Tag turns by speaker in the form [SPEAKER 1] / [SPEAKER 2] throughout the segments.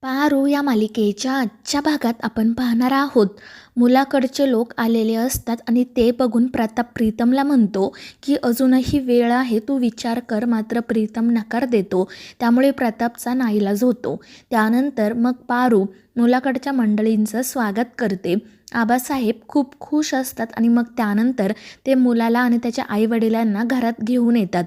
[SPEAKER 1] पारू या मालिकेच्या आजच्या भागात आपण पाहणार आहोत. मुलाकडचे लोक आलेले असतात आणि ते बघून प्रताप प्रीतमला म्हणतो की अजूनही वेळ आहे, तू विचार कर. मात्र प्रीतम नकार देतो. त्यामुळे प्रतापचा नाईलाज होतो. त्यानंतर मग पारू मुलाकडच्या मंडळींचं स्वागत करते. आबासाहेब खूप खुश असतात आणि मग त्यानंतर ते मुलाला आणि त्याच्या आईवडिलांना घरात घेऊन येतात.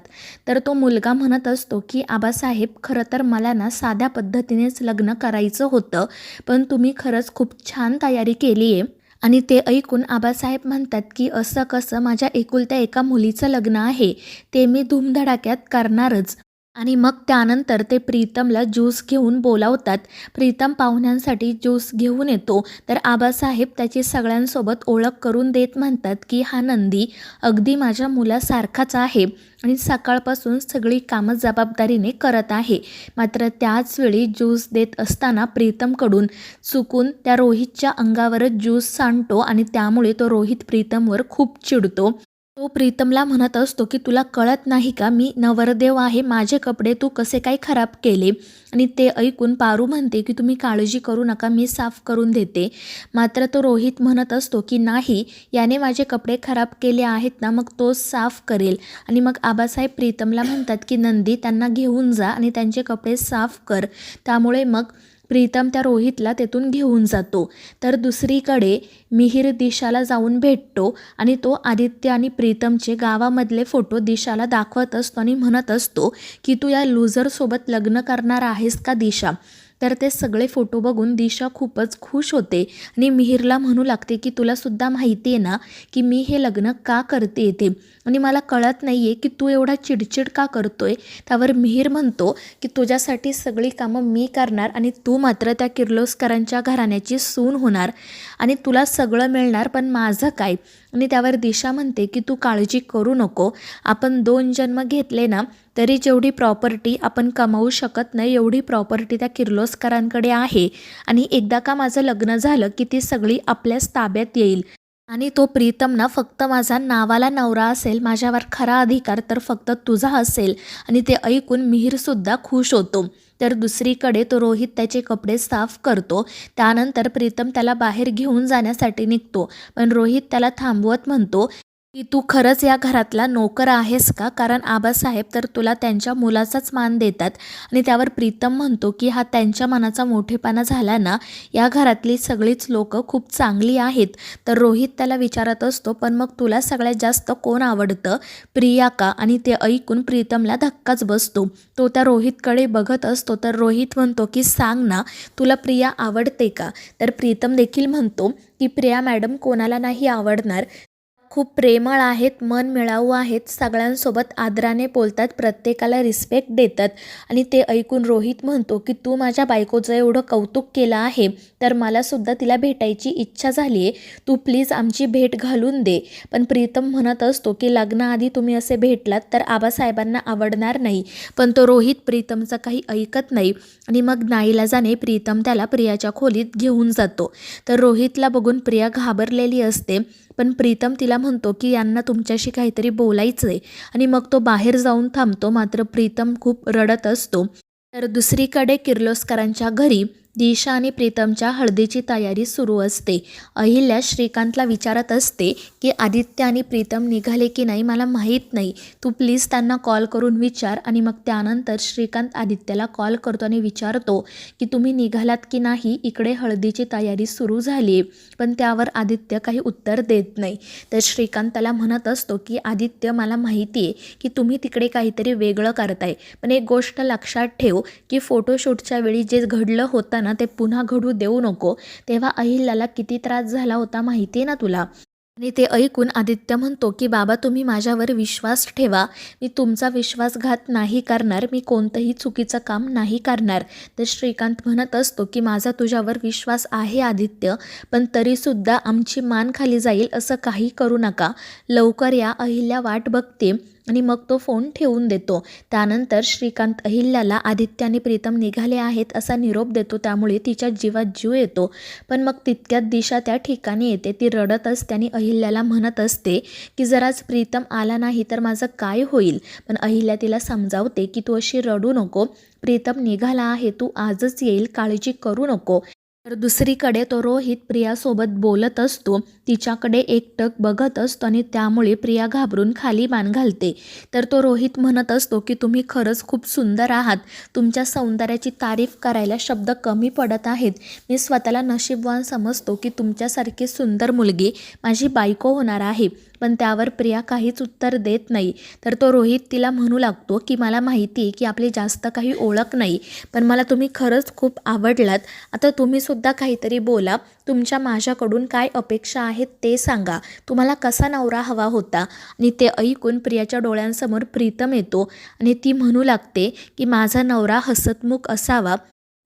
[SPEAKER 1] तर तो मुलगा म्हणत असतो की आबासाहेब, खरं तर मला ना साध्या पद्धतीनेच लग्न करायचं होतं, पण तुम्ही खरंच खूप छान तयारी केली आहे. आणि ते ऐकून आबासाहेब म्हणतात की असं कसं, माझ्या एकुलत्या एका मुलीचं लग्न आहे, ते मी धूमधडाक्यात करणारच. आणि मग त्यानंतर ते प्रीतमला ज्यूस घेऊन बोलावतात. प्रीतम पाहुण्यांसाठी ज्यूस घेऊन येतो. तर आबासाहेब त्याची सगळ्यांसोबत ओळख करून देत म्हणतात की हा नंदी अगदी माझ्या मुलासारखाच आहे आणि सकाळपासून सगळी कामं जबाबदारीने करत आहे. मात्र त्याचवेळी ज्यूस देत असताना प्रीतमकडून चुकून त्या रोहितच्या अंगावरच ज्यूस सांडतो आणि त्यामुळे तो रोहित प्रीतमवर खूप चिडतो. तो प्रीतमला म्हणत असतो की तुला कळत नाही का, मी नवरदेव आहे, माझे कपडे तू कसे काय खराब केले. आणि ते ऐकून पारू म्हणते की तुम्ही काळजी करू नका, मी साफ करून देते. मात्र तो रोहित म्हणत असतो की नाही, याने माझे कपडे खराब केले आहेत ना, मग तो साफ करेल. आणि मग आबासाहेब प्रीतमला म्हणतात की नंदी, त्यांना घेऊन जा आणि त्यांचे कपडे साफ कर. त्यामुळे मग प्रीतम त्या रोहितला तेथून घेऊन जातो. तर दुसरीकडे मिहिर दिशाला जाऊन भेटतो आणि तो आदित्य आणि प्रीतमचे गावामधले फोटो दिशाला दाखवत असतो आणि म्हणत असतो की तू या लूझरसोबत लग्न करणार आहेस का दिशा. तर ते सगळे फोटो बघून दिशा खूपच खुश होते आणि मिहिरला म्हणू लागते की तुलासुद्धा माहिती आहे ना की मी हे लग्न का करते ते, आणि मला कळत नाही आहे की तू एवढा चिडचिड का करतोय. त्यावर मिहिर म्हणतो की तुझ्यासाठी सगळी कामं मी करणार आणि तू मात्र त्या किर्लोस्करांच्या घराण्याची सून होणार आणि तुला सगळं मिळणार, पण माझं काय. आणि त्यावर दिशा म्हणते की तू काळजी करू नको, आपण 2 जन्म घेतले ना तरी जेवढी प्रॉपर्टी आपण कमावू शकत नाही एवढी प्रॉपर्टी त्या किर्लोस्करांकडे आहे. आणि एकदा का माझं लग्न झालं की ती सगळी आपल्याच ताब्यात येईल. आणि तो प्रीतम ना फक्त माझा नावाला नवरा असेल, माझ्यावर खरा अधिकार तर फक्त तुझा असेल. आणि ते ऐकून मिहिरसुद्धा खुश होतो. तर दुसरीकडे तो रोहित त्याचे कपडे साफ करतो. त्यानंतर प्रीतम त्याला बाहेर घेऊन जाण्यासाठी निघतो, पण रोहित त्याला थांबवत म्हणतो की तू खरंच या घरातला नोकर आहेस का, कारण आबासाहेब तर तुला त्यांच्या मुलाचाच मान देतात. आणि त्यावर प्रीतम म्हणतो की हा त्यांच्या मनाचा मोठेपणा झाला ना, या घरातली सगळीच लोकं खूप चांगली आहेत. तर रोहित त्याला विचारत असतो पण मग तुला सगळ्यात जास्त कोण आवडतं, प्रिया का. आणि ते ऐकून प्रीतमला धक्काच बसतो. तो त्या रोहितकडे बघत असतो. तर रोहित म्हणतो की सांग ना, तुला प्रिया आवडते का. तर प्रीतम देखील म्हणतो की प्रिया मॅडम कोणाला नाही आवडणार, खूप प्रेमळ आहेत, मन मिळावू आहेत, सगळ्यांसोबत आदराने बोलतात, प्रत्येकाला रिस्पेक्ट देतात. आणि ते ऐकून रोहित म्हणतो की तू माझ्या बायकोचं एवढं कौतुक केलं आहे तर मलासुद्धा तिला भेटायची इच्छा झाली आहे, तू प्लीज आमची भेट घालून दे. पण प्रीतम म्हणत असतो की लग्नाआधी तुम्ही असे भेटलात तर आबासाहेबांना आवडणार नाही. पण तो रोहित प्रीतमचं काही ऐकत नाही आणि मग नाईलाजाने प्रीतम त्याला प्रियाच्या खोलीत घेऊन जातो. तर रोहितला बघून प्रिया घाबरलेली असते, पण प्रीतम तिला म्हणतो की यांना तुमच्याशी काहीतरी बोलायचं आहे. आणि मग तो बाहेर जाऊन थांबतो. मात्र प्रीतम खूप रडत असतो. तर दुसरीकडे किर्लोस्करांच्या घरी दिशा आणि प्रीतमच्या हळदीची तयारी सुरू असते. अहिल्या श्रीकांतला विचारत असते की आदित्य आणि प्रीतम निघाले की नाही मला माहीत नाही, तू प्लीज त्यांना कॉल करून विचार. आणि मग त्यानंतर श्रीकांत आदित्यला कॉल करतो आणि विचारतो की तुम्ही निघालात की नाही, इकडे हळदीची तयारी सुरू झाली आहे. पण त्यावर आदित्य काही उत्तर देत नाही. तर श्रीकांत त्याला म्हणत असतो की आदित्य, मला माहिती आहे की तुम्ही तिकडे काहीतरी वेगळं करताय, पण एक गोष्ट लक्षात ठेव की फोटोशूटच्या वेळी जे घडलं होतं ना ते पुन्हा घडू देऊ नको. तेव्हा अहिल्याला किती त्रास झाला होता माहिती आहे ना तुला. आणि ते ऐकून आदित्य म्हणतो की बाबा, तुम्ही माझ्यावर विश्वास ठेवा, मी तुमचा विश्वासघात नाही करणार, मी कोणतंही चुकीचं काम नाही करणार. तर श्रीकांत म्हणत असतो की माझा तुझ्यावर विश्वास आहे आदित्य, पण तरीसुद्धा आमची मान खाली जाईल असं काही करू नका, लवकर या, अहिल्या वाट बघते. आणि मग तो फोन ठेवून देतो. त्यानंतर श्रीकांत अहिल्याला आदित्य आणि प्रीतम निघाले आहेत असा निरोप देतो. त्यामुळे तिच्या जीवात जीव येतो. पण मग तितक्यात दिशा त्या ठिकाणी येते. ती रडत असते आणि अहिल्याला म्हणत असते की जर आज प्रीतम आला नाही तर माझं काय होईल. पण अहिल्या तिला समजावते की तू अशी रडू नको, प्रीतम निघाला आहे, तू आजच येईल, काळजी करू नको. तर दुसरीकडे तो रोहित प्रियासोबत बोलत असतो. तिच्याकडे एकटक बघत असतो आणि त्यामुळे प्रिया घाबरून खाली मान घालते. तर तो रोहित म्हणत असतो की तुम्ही खरंच खूप सुंदर आहात. तुमच्या सौंदर्याची तारीफ करायला शब्द कमी पडत आहेत. मी स्वतःला नशीबवान समजतो की तुमच्यासारखी सुंदर मुलगी माझी बायको होणार आहे. पण त्यावर प्रिया काहीच उत्तर देत नाही. तर तो रोहित तिला म्हणू लागतो की मला माहिती आहे की आपली जास्त काही ओळख नाही, पण मला तुम्ही खरंच खूप आवडलात. आता तुम्ही सुद्धा काहीतरी बोला. तुमच्या माझ्याकडून काय अपेक्षा आहेत ते सांगा. तुम्हाला कसा नवरा हवा होता. आणि ते ऐकून प्रियाच्या डोळ्यांसमोर प्रीतम येतो आणि ती म्हणू लागते की माझा नवरा हसतमुख असावा,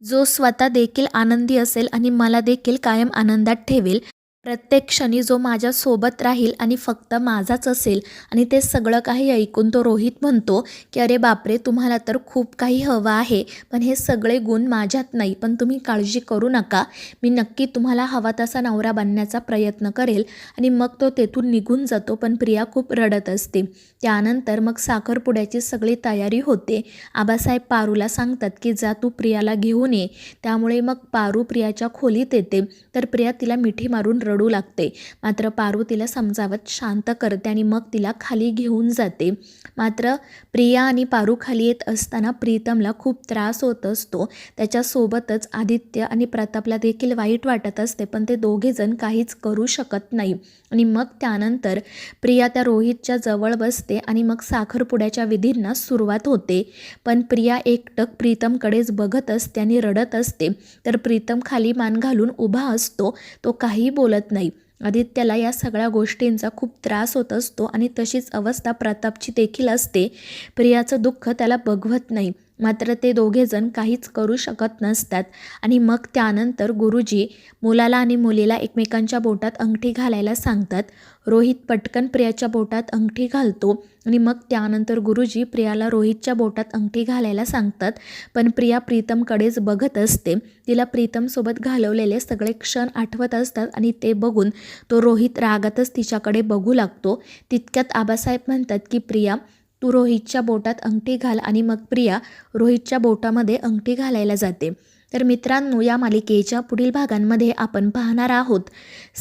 [SPEAKER 1] जो स्वतः देखील आनंदी असेल आणि मला देखील कायम आनंदात ठेवेल. प्रत्येक क्षणी जो माझ्यासोबत राहील आणि फक्त माझाच असेल. आणि ते सगळं काही ऐकून तो रोहित म्हणतो की अरे बापरे, तुम्हाला तर खूप काही हवं आहे, पण हे सगळे गुण माझ्यात नाही. पण तुम्ही काळजी करू नका, मी नक्की तुम्हाला हवा तसा नवरा बनण्याचा प्रयत्न करेल. आणि मग तो तेथून निघून जातो. पण प्रिया खूप रडत असते. त्यानंतर मग साखरपुड्याची सगळी तयारी होते. आबासाहेब पारूला सांगतात की जा तू प्रियाला घेऊन ये. त्यामुळे मग पारू प्रियाच्या खोलीत येते. तर प्रिया तिला मिठी मारून रडू लागते. मात्र पारू तिला समजावत शांत करते आणि मग तिला खाली घेऊन जाते. मात्र प्रिया आणि पारू खाली येत असताना प्रीतमला खूप त्रास होत असतो. त्याच्यासोबतच आदित्य आणि प्रतापला देखील वाईट वाटत असते. पण ते दोघेजण काहीच करू शकत नाही. आणि मग त्यानंतर प्रिया त्या रोहितच्या जवळ बसते आणि मग साखरपुड्याच्या विधींना सुरुवात होते. पण प्रिया एकटक प्रीतमकडेच बघत असते आणि रडत असते. तर प्रीतम खाली मान घालून उभा असतो. तो काही बोलत नाही. आदित्यला या सगळ्या गोष्टींचा खूप त्रास होत असतो आणि तशीच अवस्था प्रतापची देखील असते. प्रियाचं दुःख त्याला बघवत नाही. मात्र ते दोघेजण काहीच करू शकत नसतात. आणि मग त्यानंतर गुरुजी मुलाला आणि मुलीला एकमेकांच्या बोटात अंगठी घालायला सांगतात. रोहित पटकन प्रियाच्या बोटात अंगठी घालतो आणि मग त्यानंतर गुरुजी प्रियाला रोहितच्या बोटात अंगठी घालायला सांगतात. पण प्रिया प्रीतमकडेच बघत असते. तिला प्रीतमसोबत घालवलेले सगळे क्षण आठवत असतात आणि ते बघून तो रोहित रागातच तिच्याकडे बघू लागतो. तितक्यात आबासाहेब म्हणतात की प्रिया, तू रोहितच्या बोटात अंगठी घाल. आणि मग प्रिया रोहितच्या बोटामध्ये अंगठी घालायला जाते. तर मित्रांनो, या मालिकेच्या पुढील भागांमध्ये आपण पाहणार आहोत,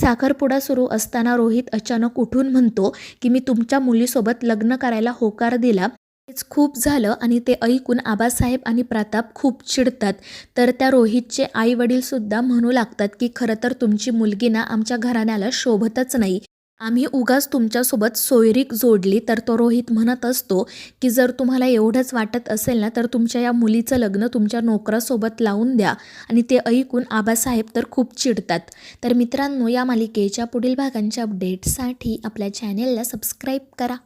[SPEAKER 1] साखरपुडा सुरू असताना रोहित अचानक उठून म्हणतो की मी तुमच्या मुलीसोबत लग्न करायला होकार दिला. हेच खूप झालं. आणि ते ऐकून आबासाहेब आणि प्रताप खूप चिडतात. तर त्या रोहितचे आई वडीलसुद्धा म्हणू लागतात की खरं तर तुमची मुलगी ना आमच्या घराण्याला शोभतच नाही. आम्ही उगाच तुमच्यासोबत सोयरीक जोडली. तर तो रोहित म्हणत असतो की जर तुम्हाला एवढंच वाटत असेल ना तर तुमच्या या मुलीचं लग्न तुमच्या नोकरासोबत लावून द्या. आणि ते ऐकून आबासाहेब तर खूप चिडतात. तर मित्रांनो, या मालिकेच्या पुढील भागांच्या अपडेटसाठी आपल्या चॅनेलला सबस्क्राईब करा.